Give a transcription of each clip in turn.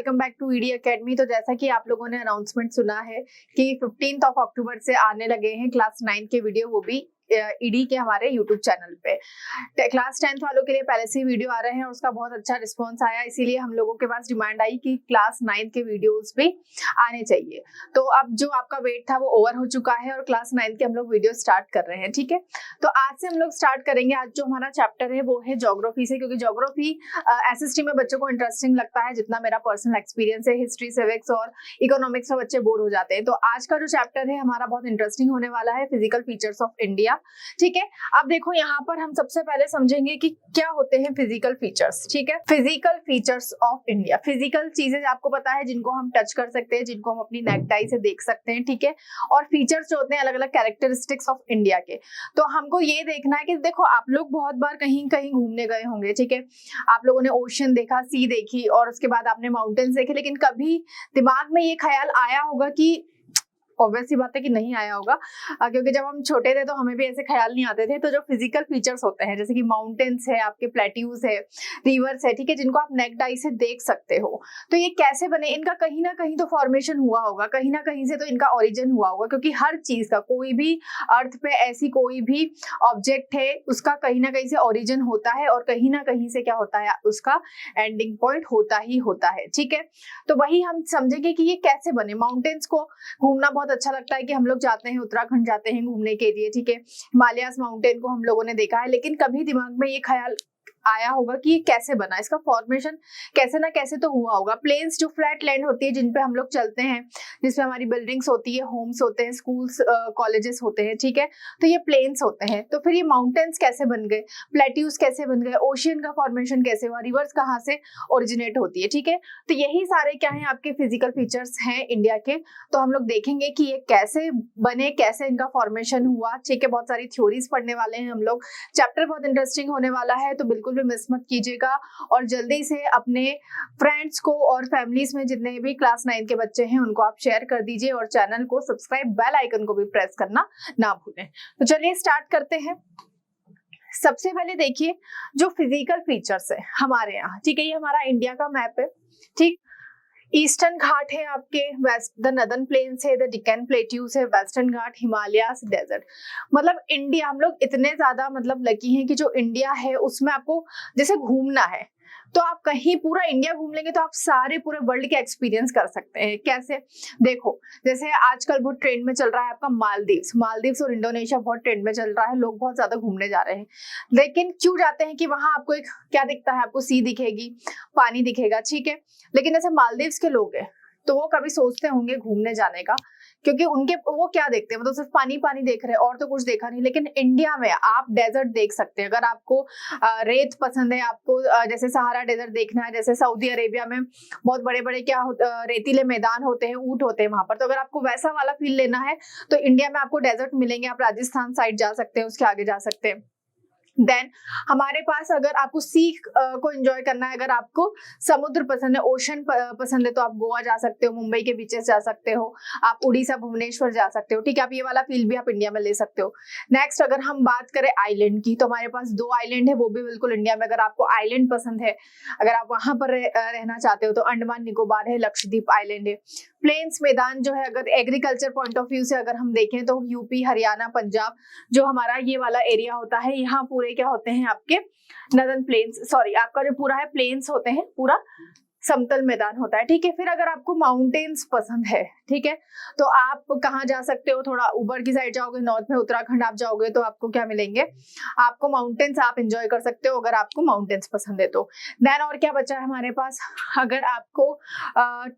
Welcome back to ED academy. तो जैसा कि आप लोगों ने अनाउंसमेंट सुना है कि 15 अक्टूबर से आने लगे हैं क्लास 9 के वीडियो, वो भी ईडी के हमारे यूट्यूब चैनल पे। क्लास 10th वालों के लिए पहले से ही वीडियो आ रहे हैं और उसका बहुत अच्छा रिस्पॉन्स आया, इसीलिए हम लोगों के पास डिमांड आई कि क्लास 9 के वीडियोस भी आने चाहिए। तो अब जो आपका वेट था वो ओवर हो चुका है और क्लास 9 के हम लोग वीडियो स्टार्ट कर रहे हैं। ठीक है, तो आज से हम लोग स्टार्ट करेंगे। आज जो हमारा चैप्टर है वो है ज्योग्राफी से, क्योंकि ज्योग्राफी एसएसटी में बच्चों को इंटरेस्टिंग लगता है, जितना मेरा पर्सनल एक्सपीरियंस है। हिस्ट्री, सिविक्स और इकोनॉमिक्स में बच्चे बोर हो जाते हैं। तो आज का जो चैप्टर है हमारा बहुत इंटरेस्टिंग होने वाला है, फिजिकल फीचर्स ऑफ इंडिया। ठीक है, अब देखो यहाँ पर हम सबसे पहले समझेंगे कि क्या होते हैं फिजिकल फीचर्स। ठीक है, physical features of India, physical चीजें आपको पता है जिनको हम टच कर सकते हैं, जिनको हम अपनी नेकटाई से देख सकते हैं। ठीक है, और फीचर्स जो होते हैं अलग अलग कैरेक्टरिस्टिक्स ऑफ इंडिया के। तो हमको ये देखना है कि देखो आप लोग बहुत बार कहीं कहीं घूमने गए होंगे। ठीक है, आप लोगों ने ओशन देखा, सी देखी और उसके बाद आपने माउंटेन्स देखे, लेकिन कभी दिमाग में ये ख्याल आया होगा कि, ऑब्वियस सी बात है कि नहीं आया होगा, क्योंकि जब हम छोटे थे तो हमें भी ऐसे ख्याल नहीं आते थे। तो जो फिजिकल फीचर्स होते हैं जैसे कि माउंटेन्स है, आपके प्लेट्यूज है, रिवर्स है, ठीक है, जिनको आप नेक्ड आई से देख सकते हो, तो ये कैसे बने? इनका कहीं ना कहीं तो फॉर्मेशन हुआ होगा, कहीं ना कहीं से तो इनका ओरिजिन हुआ होगा, क्योंकि हर चीज का, कोई भी अर्थ पे ऐसी कोई भी ऑब्जेक्ट है उसका कहीं ना कहीं से ओरिजिन होता है और कहीं ना कहीं से क्या होता है, उसका एंडिंग पॉइंट होता ही होता है। ठीक है, तो वही हम समझेंगे कि ये कैसे बने। माउंटेन्स को घूमना बहुत अच्छा लगता है कि हम लोग जाते हैं, उत्तराखंड जाते हैं घूमने के लिए। ठीक है, हिमालयस माउंटेन को हम लोगों ने देखा है, लेकिन कभी दिमाग में ये ख्याल आया होगा कि ये कैसे बना, इसका फॉर्मेशन कैसे ना कैसे तो हुआ होगा। प्लेन्स जो फ्लैट लैंड होती है जिन पे हम लोग चलते हैं, जिसमें हमारी बिल्डिंग्स होती है, होम्स होते हैं, स्कूल्स, कॉलेजेस होते हैं। ठीक है, तो ये प्लेन्स होते हैं। तो फिर ये माउंटेन्स कैसे बन गए, प्लेट्यूज कैसे बन गए, ओशियन का फॉर्मेशन कैसे हुआ, रिवर्स कहाँ से ओरिजिनेट होती है। ठीक है, तो यही सारे क्या है, आपके फिजिकल फीचर्स हैं इंडिया के। तो हम लोग देखेंगे कि ये कैसे बने, कैसे इनका फॉर्मेशन हुआ। ठीक है, बहुत सारी थ्योरीज पढ़ने वाले हैं हम लोग। चैप्टर बहुत इंटरेस्टिंग होने वाला है, तो बिल्कुल भी मिस मत कीजिएगा और जल्दी से अपने फ्रेंड्स को और फैमिलीज में जितने भी क्लास 9 के बच्चे हैं उनको आप शेयर कर दीजिए और चैनल को सब्सक्राइब, बेल आइकन को भी प्रेस करना ना भूलें। तो चलिए स्टार्ट करते हैं। सबसे पहले देखिए जो फिजिकल फीचर्स है हमारे यहाँ। ठीक है, ये हमारा इंडिया का मैप है। ठीक, ईस्टर्न घाट है आपके, वेस्ट द नदर्न प्लेन्स है, द डिकन प्लेट्यूज है, वेस्टर्न घाट, हिमालयास, डेजर्ट। मतलब इंडिया, हम लोग इतने ज्यादा मतलब लकी हैं कि जो इंडिया है उसमें आपको जैसे घूमना है तो आप कहीं पूरा इंडिया घूम लेंगे तो आप सारे पूरे वर्ल्ड के एक्सपीरियंस कर सकते हैं। कैसे? देखो, जैसे आजकल बहुत ट्रेंड में चल रहा है आपका मालदीव्स। मालदीव्स और इंडोनेशिया बहुत ट्रेंड में चल रहा है, लोग बहुत ज्यादा घूमने जा रहे हैं। लेकिन क्यों जाते हैं कि वहां आपको एक क्या दिखता है, आपको सी दिखेगी, पानी दिखेगा। ठीक है, लेकिन जैसे मालदीव्स के लोग हैं तो वो कभी सोचते होंगे घूमने जाने का, क्योंकि उनके वो क्या देखते हैं, मतलब सिर्फ पानी पानी देख रहे हैं और तो कुछ देखा नहीं। लेकिन इंडिया में आप डेजर्ट देख सकते हैं। अगर आपको रेत पसंद है, आपको जैसे सहारा डेजर्ट देखना है, जैसे सऊदी अरेबिया में बहुत बड़े बड़े क्या रेतीले मैदान होते हैं, ऊंट होते हैं वहां पर, तो अगर आपको वैसा वाला फील लेना है तो इंडिया में आपको डेजर्ट मिलेंगे। आप राजस्थान साइड जा सकते हैं, उसके आगे जा सकते हैं। देन हमारे पास अगर आपको सी को एंजॉय करना है, अगर आपको समुद्र पसंद है, ओशन पसंद है, तो आप गोवा जा सकते हो, मुंबई के बीचेस जा सकते हो, आप उड़ीसा भुवनेश्वर जा सकते हो। ठीक है, आप ये वाला फील भी आप इंडिया में ले सकते हो। नेक्स्ट अगर हम बात करें आइलैंड की, तो हमारे पास 2 आइलैंड है, वो भी बिल्कुल इंडिया में। अगर आपको आइलैंड पसंद है, अगर आप वहां पर रहना चाहते हो, तो अंडमान निकोबार है, लक्षद्वीप आइलैंड है। प्लेन्स मैदान जो है, अगर एग्रीकल्चर पॉइंट ऑफ व्यू से अगर हम देखें तो यूपी, हरियाणा, पंजाब, जो हमारा ये वाला एरिया होता है, यहाँ पूरे क्या होते हैं आपके नदर्न प्लेन्स, सॉरी आपका जो पूरा है प्लेन्स होते हैं, पूरा समतल मैदान होता है। ठीक है, फिर अगर आपको माउंटेन्स पसंद है, ठीक है, तो आप कहाँ जा सकते हो, थोड़ा ऊपर की साइड जाओगे, नॉर्थ में उत्तराखंड आप जाओगे तो आपको क्या मिलेंगे, आपको माउंटेन्स आप एंजॉय कर सकते हो, अगर आपको माउंटेन्स पसंद है तो। देन और क्या बचा है हमारे पास, अगर आपको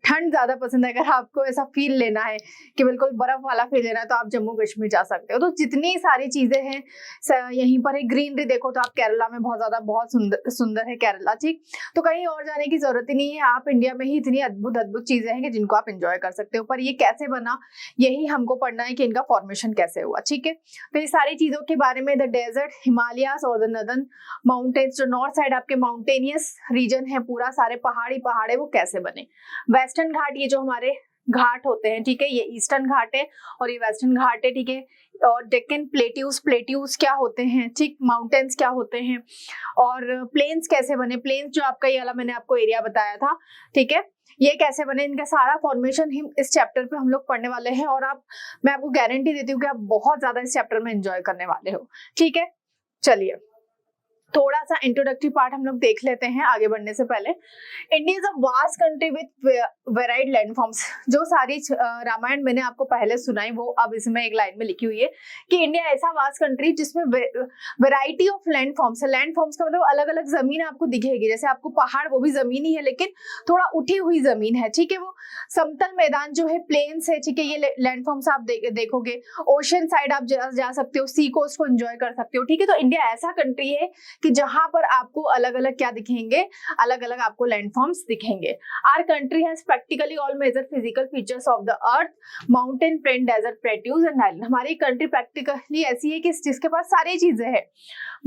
ठंड ज्यादा पसंद है, अगर आपको ऐसा फील लेना है कि बिल्कुल बर्फ वाला फील लेना है, तो आप जम्मू कश्मीर जा सकते हो। तो जितनी सारी चीजें हैं यहीं पर है। ग्रीनरी देखो तो आप केरला में बहुत ज्यादा, बहुत सुंदर है केरला। ठीक, तो कहीं और जाने की जरूरत ही नहीं है, आप इंडिया में ही इतनी अद्भुत अद्भुत चीजें हैं कि जिनको आप एंजॉय कर सकते हो। पर ये कैसे बना, यही हमको पढ़ना है कि इनका फॉर्मेशन कैसे हुआ। ठीक है, तो ये सारी चीजों के बारे में, द डेजर्ट, हिमालयास और द नदर्न माउंटेन्स, जो नॉर्थ साइड आपके माउंटेनियस रीजन है पूरा, सारे पहाड़ी पहाड़ है, वो कैसे बने। वेस्टर्न घाट, ये जो हमारे घाट होते हैं, ठीक है, ये ईस्टर्न घाट है और ये वेस्टर्न घाट है। ठीक है, और डेक्कन प्लेट्यूज, प्लेट्यूज क्या होते हैं, ठीक, माउंटेन्स क्या होते हैं, और प्लेन्स कैसे बने। प्लेन्स जो आपका ये वाला मैंने आपको एरिया बताया था, ठीक है, ये कैसे बने, इनका सारा फॉर्मेशन ही इस चैप्टर पे हम लोग पढ़ने वाले हैं, और मैं आपको गारंटी देती हूँ कि आप बहुत ज्यादा इस चैप्टर में एंजॉय करने वाले हो। ठीक है, चलिए थोड़ा सा इंट्रोडक्टरी पार्ट हम लोग देख लेते हैं आगे बढ़ने से पहले। India is a vast country with varied landforms. जो सारी रामायण मैंने आपको पहले सुनाई वो अब इसमें एक लाइन में लिखी हुई है कि इंडिया ऐसा वास्ट कंट्री जिसमें वेराइटी ऑफ लैंडफॉर्म्स है। लैंडफॉर्म्स का मतलब अलग अलग जमीन आपको दिखेगी, जैसे आपको पहाड़ वो भी जमीन ही है लेकिन थोड़ा उठी हुई जमीन है। ठीक है, वो समतल मैदान जो है प्लेन्स है। ठीक है, ये लैंडफॉर्म्स आप देखोगे। ओशन साइड आप जा सकते हो, सी कोस्ट को एंजॉय कर सकते हो। ठीक है, तो इंडिया ऐसा कंट्री है कि जहां पर आपको अलग अलग क्या दिखेंगे, अलग अलग आपको लैंडफॉर्म्स दिखेंगे। Our country has practically all major physical features of the earth, mountain, plain, desert, plateaus and island. हमारी कंट्री प्रैक्टिकली ऐसी है कि जिसके पास सारी चीजें हैं,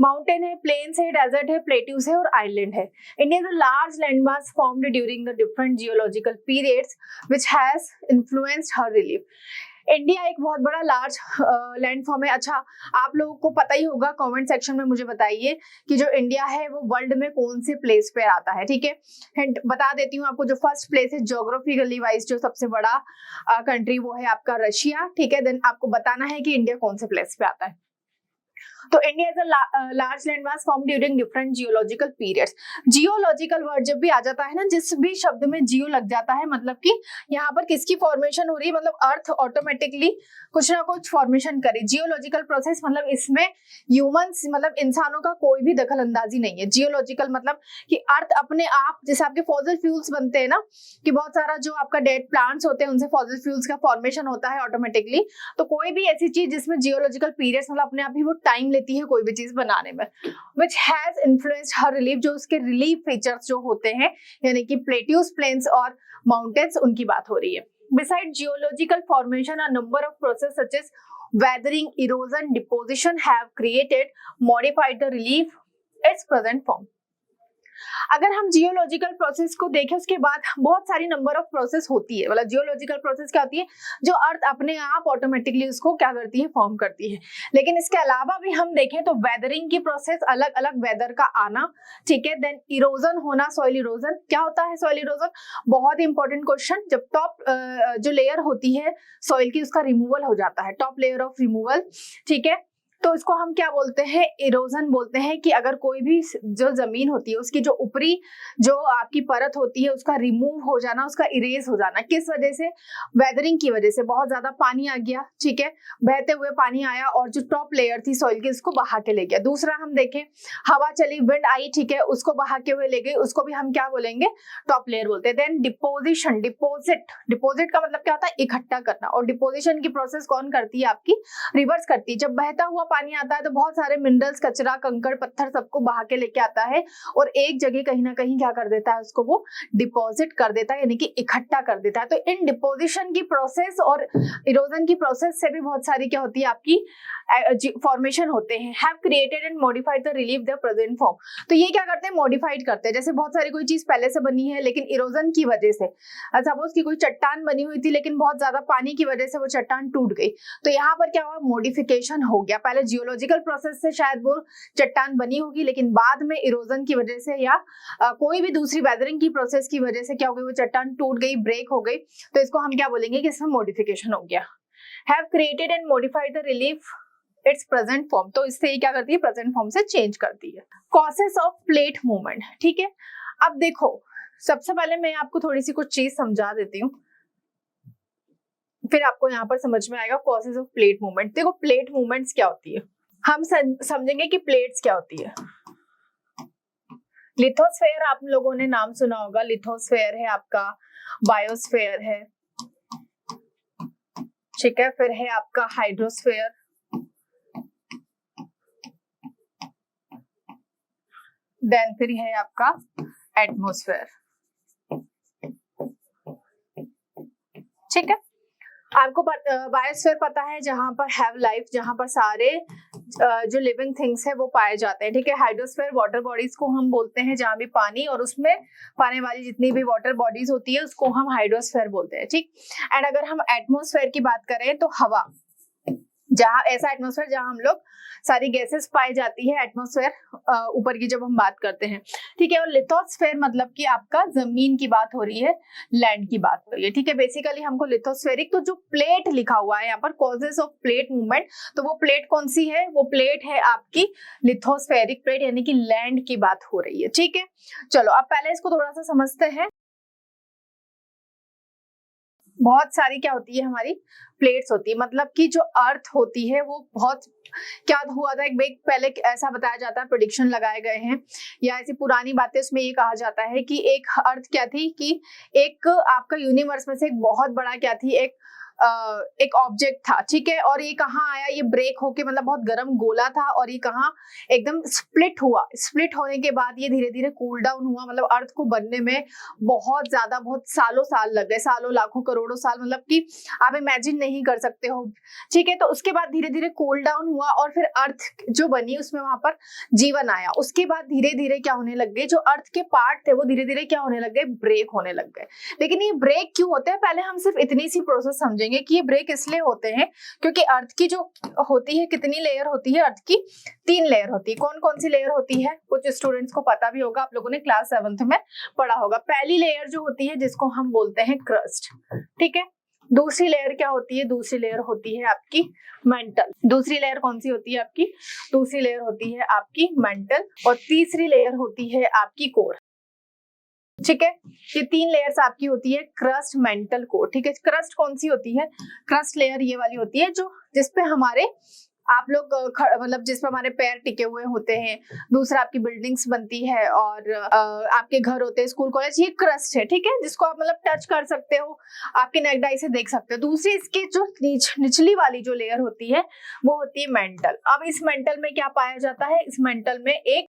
माउंटेन है, प्लेन्स है, डेजर्ट है, प्लेट्यूज है और आइलैंड है। India is a large landmass formed during the different geological periods which has influenced her relief. India एक बहुत बड़ा लार्ज लैंडफॉर्म है। अच्छा, आप लोगों को पता ही होगा, कमेंट सेक्शन में मुझे बताइए कि जो इंडिया है वो वर्ल्ड में कौन से प्लेस पे आता है। ठीक है, हिंट बता देती हूँ आपको। जो फर्स्ट प्लेस है ज्योग्राफिकली वाइज, जो सबसे बड़ा कंट्री वो है आपका रशिया। ठीक है, देन आपको बताना है कि इंडिया कौन से प्लेस पे आता है। तो India is a large landmass form during different geological periods. Geological word जब भी आ जाता है ना, जिस भी शब्द में जियो लग जाता है, मतलब कि यहाँ पर किसकी फॉर्मेशन हो रही है, मतलब अर्थ ऑटोमेटिकली कुछ ना कुछ फॉर्मेशन करे। जियोलॉजिकल प्रोसेस मतलब इसमें ह्यूमंस मतलब इंसानों का कोई भी दखल अंदाजी नहीं है। जियोलॉजिकल मतलब कि अर्थ अपने आप, जैसे आपके फॉसिल फ्यूल्स बनते हैं ना, कि बहुत सारा जो आपका डेड प्लांट्स होते हैं उनसे फॉसिल फ्यूल्स का फॉर्मेशन होता है ऑटोमेटिकली। तो कोई भी ऐसी चीज जिसमें जियोलॉजिकल पीरियड्स मतलब अपने आप ही वो टाइम लेती है कोई भी चीज बनाने में, which has influenced her relief, जो उसके रिलीफ फीचर्स जो होते हैं यानी कि प्लेट्यूज, प्लेन्स और माउंटेन्स, उनकी बात हो रही है। Besides geological formation, a number of processes such as weathering, erosion, deposition have created, modified the relief its present form. अगर हम जियोलॉजिकल प्रोसेस को देखें उसके बाद बहुत सारी नंबर ऑफ प्रोसेस होती है। मतलब जियोलॉजिकल प्रोसेस क्या होती है, जो अर्थ अपने आप ऑटोमेटिकली उसको क्या करती है, फॉर्म करती है। लेकिन इसके अलावा भी हम देखें तो वेदरिंग की प्रोसेस, अलग अलग वेदर का आना। ठीक है, देन इरोजन होना, सॉइल इरोजन। क्या होता है सॉइल इरोजन? बहुत ही इंपॉर्टेंट क्वेश्चन। जब टॉप जो लेयर होती है सॉइल की उसका रिमूवल हो जाता है, टॉप लेयर ऑफ रिमूवल। ठीक है, तो इसको हम क्या बोलते हैं, इरोजन बोलते हैं। कि अगर कोई भी जो जमीन होती है उसकी जो ऊपरी जो आपकी परत होती है उसका रिमूव हो जाना, उसका इरेज हो जाना। किस वजह से? वेदरिंग की वजह से। बहुत ज्यादा पानी आ गया, ठीक है, बहते हुए पानी आया और जो टॉप लेयर थी सॉइल की उसको बहा के ले गया। दूसरा हम देखें, हवा चली, विंड आई, ठीक है, उसको बहा के हुए ले गई, उसको भी हम क्या बोलेंगे, टॉप लेयर बोलते हैं। देन डिपोजिशन, डिपोजिट का मतलब क्या होता है, इकट्ठा करना। और डिपोजिशन की प्रोसेस कौन करती है, आपकी रिवर्स करती है। जब बहता हुआ पानी आता है तो बहुत सारे मिनरल्स, कचरा, कंकड़, पत्थर सबको बहा के लेके आता है और एक जगह कहीं ना कहीं क्या कर देता है, उसको वो डिपॉजिट कर देता है, यानी कि इकट्ठा कर देता है। तो इन डिपोजिशन की प्रोसेस और इरोजन की प्रोसेस से भी बहुत सारी क्या होती है, आपकी फॉर्मेशन होते हैं। Have created and modified the relief the present form. तो ये क्या करते हैं, मॉडिफाइड करते हैं। जैसे बहुत सारी कोई चीज पहले से बनी है लेकिन इरोजन की वजह से, सपोज की कोई चट्टान बनी हुई थी लेकिन बहुत ज्यादा पानी की वजह से वो चट्टान टूट गई, तो यहाँ पर क्या हुआ, मॉडिफिकेशन हो गया। पहले जियोलॉजिकल प्रोसेस से शायद वो चट्टान बनी होगी लेकिन बाद में इरोजन की वजह से या कोई भी दूसरी वेदरिंग की प्रोसेस की वजह से क्या हो गई, वो चट्टान टूट गई, ब्रेक हो गई। तो इसको हम क्या बोलेंगे कि इसमें मॉडिफिकेशन हो गया। Have created and modified the relief it's present form. तो इससे क्या करती है, प्रेजेंट फॉर्म से चेंज करती है। कॉसेस ऑफ प्लेट मूवमेंट, ठीक है। अब देखो, सबसे पहले मैं आपको थोड़ी सी कुछ चीज समझा देती हूँ, फिर आपको यहाँ पर समझ में आएगा कॉसेस ऑफ प्लेट मूवमेंट। देखो, प्लेट मूवमेंट्स क्या होती है, हम समझेंगे कि प्लेट्स क्या होती है। लिथोस्फेयर आप लोगों ने नाम सुना होगा, लिथोस्फेयर है आपका, बायोस्फेयर है, ठीक है, फिर है आपका हाइड्रोस्फेयर, देन फिर है आपका एटमॉस्फेयर, ठीक है। आपको बायोस्फीयर पता है, जहां पर हैव लाइफ, जहां पर सारे जो लिविंग थिंग्स है वो पाए जाते हैं, ठीक है। हाइड्रोस्फीयर वाटर बॉडीज को हम बोलते हैं, जहां भी पानी और उसमें पाने वाली जितनी भी वाटर बॉडीज होती है उसको हम हाइड्रोस्फीयर बोलते हैं, ठीक। एंड अगर हम एटमॉस्फेयर की बात करें तो हवा, जहाँ ऐसा एटमॉस्फेयर जहाँ हम लोग सारी गैसेस पाई जाती है एटमॉस्फेयर ऊपर की जब हम बात करते हैं, ठीक है। और लिथोस्फेयर मतलब कि आपका जमीन की बात हो रही है, लैंड की बात हो रही है, ठीक है। बेसिकली हमको लिथोस्फेरिक, तो जो प्लेट लिखा हुआ है यहाँ पर कॉजेस ऑफ प्लेट मूवमेंट, तो वो प्लेट कौन सी है, वो प्लेट है आपकी लिथोस्फेरिक प्लेट, यानी कि लैंड की बात हो रही है, ठीक है। चलो अब पहले इसको थोड़ा सा समझते हैं। बहुत सारी क्या होती है हमारी प्लेट्स होती है, मतलब कि जो अर्थ होती है वो बहुत, क्या हुआ था एक वेग पहले ऐसा बताया जाता है, प्रेडिक्शन लगाए गए हैं या ऐसी पुरानी बातें, उसमें ये कहा जाता है कि एक अर्थ क्या थी कि एक आपका यूनिवर्स में से एक बहुत बड़ा क्या थी, एक ऑब्जेक्ट था, ठीक है। और ये कहाँ आया, ये ब्रेक होके, मतलब बहुत गर्म गोला था और ये कहाँ एकदम स्प्लिट हुआ। स्प्लिट होने के बाद ये धीरे धीरे कूल डाउन हुआ, मतलब अर्थ को बनने में बहुत ज्यादा, बहुत सालों साल लग गए, सालों लाखों करोड़ों साल, मतलब कि आप इमेजिन नहीं कर सकते हो, ठीक है। तो उसके बाद धीरे धीरे कूल डाउन हुआ और फिर अर्थ जो बनी उसमें वहां पर जीवन आया। उसके बाद धीरे धीरे क्या होने लग गए, जो अर्थ के पार्ट थे वो धीरे धीरे क्या होने लग गए, ब्रेक होने लग गए। लेकिन ये ब्रेक क्यों होते हैं, पहले हम सिर्फ इतनी सी प्रोसेस समझेंगे कि ये ब्रेक इसलिए होते हैं क्योंकि अर्थ की जो होती है, कितनी लेयर होती है अर्थ की, 3 लेयर होती है। कौन कौन सी लेयर होती है, कुछ स्टूडेंट्स को पता भी होगा, आप लोगों ने क्लास 7th में पढ़ा होगा। पहली लेयर जो होती है जिसको हम बोलते हैं क्रस्ट, ठीक है। दूसरी लेयर क्या होती है, दूसरी लेयर होती है आपकी मेंटल। दूसरी लेयर कौन सी होती है आपकी, दूसरी लेयर होती है आपकी मेंटल। और तीसरी लेयर होती है आपकी कोर, ठीक है। ये 3 लेयर्स आपकी होती है क्रस्ट, मेंटल, कोर, ठीक है। क्रस्ट कौन सी होती है, क्रस्ट लेयर ये वाली होती है जो जिसपे हमारे आप लोग मतलब जिसपे हमारे पैर टिके हुए होते हैं। दूसरा आपकी बिल्डिंग्स बनती है और आपके घर होते हैं, स्कूल कॉलेज, ये क्रस्ट है, ठीक है, जिसको आप मतलब टच कर सकते हो, आपके नेक डाई से देख सकते हो। दूसरी इसकी जो निचली वाली जो लेयर होती है वो होती है मेंटल। अब इस मेंटल में क्या पाया जाता है, इस मेंटल में एक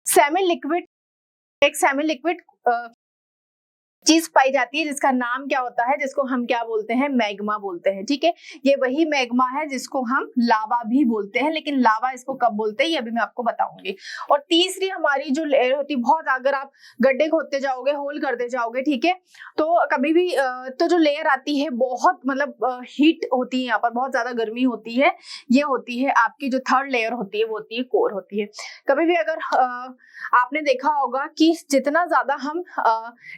सेमी लिक्विड चीज पाई जाती है जिसका नाम क्या होता है, जिसको हम क्या बोलते हैं, मैग्मा बोलते हैं, ठीक है। ये वही मैग्मा है जिसको हम लावा भी बोलते हैं, लेकिन लावा इसको कब बोलते हैं ये अभी मैं आपको बताऊंगी। और तीसरी हमारी जो लेयर होती है, बहुत अगर आप गड्ढे खोदते जाओगे, होल करते जाओगे, ठीक है, तो कभी भी तो जो लेयर आती है बहुत, मतलब हीट होती है यहाँ पर, बहुत ज्यादा गर्मी होती है, ये होती है आपकी जो थर्ड लेयर होती है, वो होती है कोर होती है। कभी भी अगर आपने देखा होगा कि जितना ज्यादा हम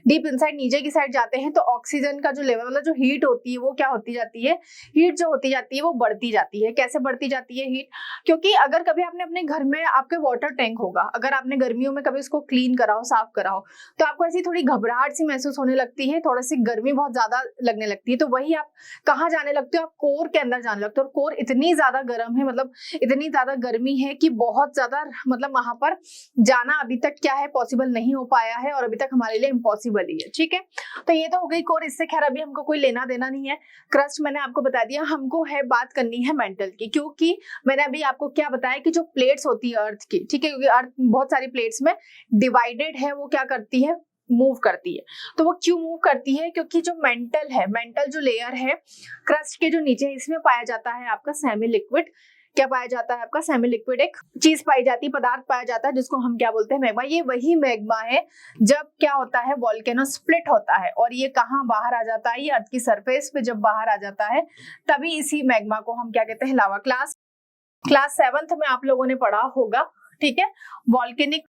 डीप इनसाइड नीचे की साइड जाते हैं तो ऑक्सीजन का जो लेवल, मतलब जो हीट होती है वो क्या होती जाती है, हीट जो होती जाती है वो बढ़ती जाती है। कैसे बढ़ती जाती है हीट, क्योंकि अगर कभी आपने अपने घर में, आपके वाटर टैंक होगा, अगर आपने गर्मियों में कभी उसको क्लीन कराओ, साफ कराओ, तो आपको ऐसी थोड़ी घबराहट सी महसूस होने लगती है, थोड़ी सी गर्मी बहुत ज्यादा लगने लगती है। तो वही आप कहाँ जाने लगते हो, आप कोर के अंदर जाने लगते हो। और कोर इतनी ज्यादा गर्म है, मतलब इतनी ज्यादा गर्मी है कि बहुत ज्यादा, मतलब वहां पर जाना अभी तक क्या है, पॉसिबल नहीं हो पाया है और अभी तक हमारे लिए इम्पॉसिबल ही है, ठीक है। तो ये तो हो गई कोर, इससे खैर अभी हमको कोई लेना देना नहीं है। क्रस्ट मैंने आपको बता दिया, हमको है बात करनी है मेंटल की, क्योंकि मैंने अभी आपको क्या बताया कि जो प्लेट्स होती है अर्थ की, ठीक है, क्योंकि अर्थ बहुत सारी प्लेट्स में डिवाइडेड है, वो क्या करती है, मूव करती है। तो वो क्यों मूव करती है, क्योंकि जो मेंटल है, मेंटल जो लेयर है क्रस्ट के जो नीचे, इसमें पाया जाता है आपका सेमी लिक्विड, क्या पाया जाता है आपका सेमी लिक्विड, एक चीज पाई जाती है, पदार्थ पाया जाता है जिसको हम क्या बोलते हैं, मैग्मा। ये वही मैग्मा है जब क्या होता है, वोल्केनो स्प्लिट होता है और ये कहाँ बाहर आ जाता है, ये अर्थ की सरफेस पे जब बाहर आ जाता है तभी इसी मैग्मा को हम क्या कहते हैं, लावा। क्लास 7th में आप लोगों ने पढ़ा होगा, ठीक है, वॉल्केनिक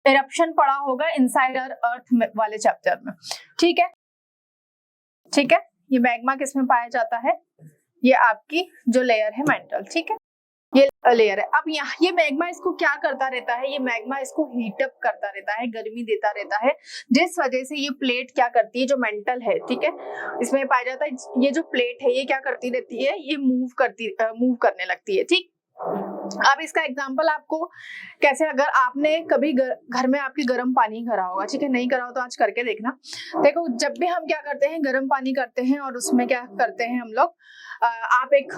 इरप्शन पढ़ा होगा इनसाइड अर्थ वाले चैप्टर में, ठीक है, ठीक है। ये मैग्मा किस में पाया जाता है, ये आपकी जो लेयर है मेंटल, ठीक है, ये लेयर है। अब यहाँ ये मैग्मा इसको क्या करता रहता है, ये मैग्मा इसको हीट अप करता रहता है, गर्मी देता रहता है, जिस वजह से ये प्लेट क्या करती है, जो मेंटल है, ठीक है, इसमें पाया जाता है, ये जो प्लेट है ये क्या करती रहती है, ये मूव करने लगती है, ठीक। अब इसका एग्जांपल आपको कैसे, अगर आपने कभी घर में आपके गर्म पानी करा होगा, ठीक है, नहीं करा हो तो आज करके देखना। देखो जब भी हम क्या करते हैं, गर्म पानी करते हैं और उसमें क्या करते हैं हम लोग, आप एक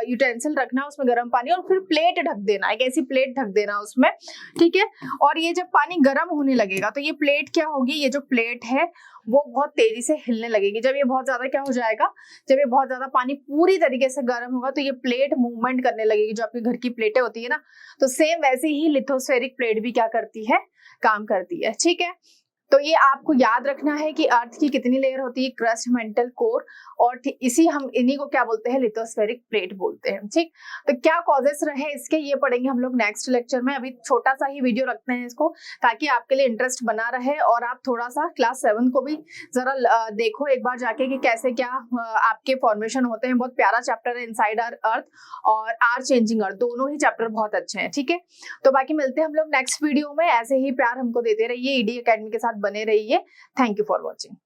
यूटेंसिल रखना, उसमें गर्म पानी और फिर प्लेट ढक देना, एक ऐसी प्लेट ढक देना उसमें, ठीक है। और ये जब पानी गर्म होने लगेगा तो ये प्लेट क्या होगी, ये जो प्लेट है वो बहुत तेजी से हिलने लगेगी। जब ये बहुत ज्यादा क्या हो जाएगा, जब ये बहुत ज्यादा पानी पूरी तरीके से गर्म होगा तो ये प्लेट मूवमेंट करने लगेगी, जो आपके घर की प्लेटें होती है ना, तो सेम वैसे ही लिथोस्फेरिक प्लेट भी क्या करती है, काम करती है, ठीक है। तो ये आपको याद रखना है कि अर्थ की कितनी लेयर होती है, क्रस्ट, मेंटल, कोर, और इन्हीं को क्या बोलते हैं, लिथोस्फेरिक प्लेट बोलते हैं। ठीक, तो क्या कॉजेस रहे इसके ये पढ़ेंगे हम लोग नेक्स्ट लेक्चर में। अभी छोटा सा ही वीडियो रखते हैं इसको, ताकि आपके लिए इंटरेस्ट बना रहे और आप थोड़ा सा क्लास 7 को भी जरा देखो एक बार जाके कि कैसे क्या आपके फॉर्मेशन होते हैं। बहुत प्यारा चैप्टर है इनसाइड आवर अर्थ और आर चेंजिंग अर्थ, दोनों ही चैप्टर बहुत अच्छे हैं। ठीक है, तो बाकी मिलते हैं हम लोग नेक्स्ट वीडियो में। ऐसे ही प्यार हमको देते रहिए, ईडी एकेडमी के साथ बने रहिए। Thank you for watching.